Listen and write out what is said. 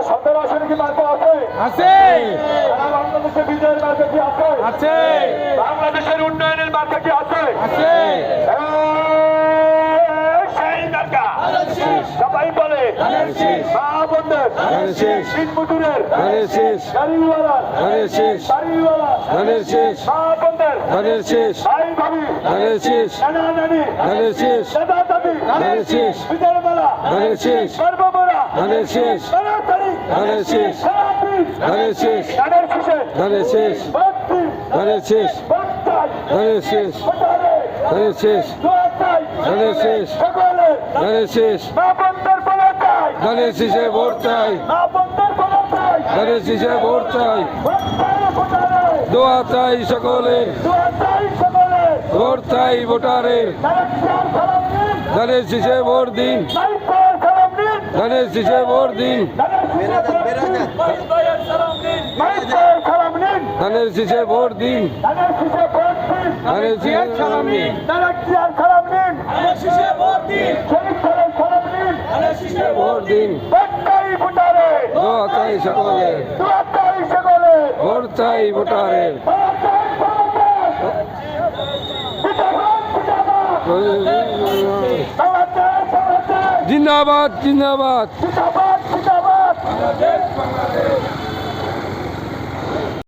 17 আসনে কি মার্কা আছে? আছে সারা বাংলাদেশে বিজয়ের মার্কা কি আছে? আছে বাংলাদেশের উন্নয়নের মার্কা কি আছে? আছে সেই মার্কা সবাই বলে মা বোনদের দিনমজুরের গাড়িওয়ালার বাড়িওয়ালা মা বোনদের ভাই ভাবি নানা নানি দাদা দাদি বিজয় মালা সর্বমোরা তাড়াতাড়ি ধানের শীষে ভক্তি ভক্তাই সকলে মা বোনদের বলে চাই ধানের শীষে ভোট চাই মা বোনদের বলে চাই ধানের শীষে ভোট চাই দোয়া চাই সকলের ভোট চাই ভোটারের ধানের শীষে ভোট দিন ধানের শীষে ভোট দিন ধানের শীষে ভোট দিন ধানের শীষে সালাম দিন ভোট দিন দোয়া চাই সকলের ভোট চাই ভোটারের জিন্দাবাদ জিন্দাবাদ জিন্দাবাদ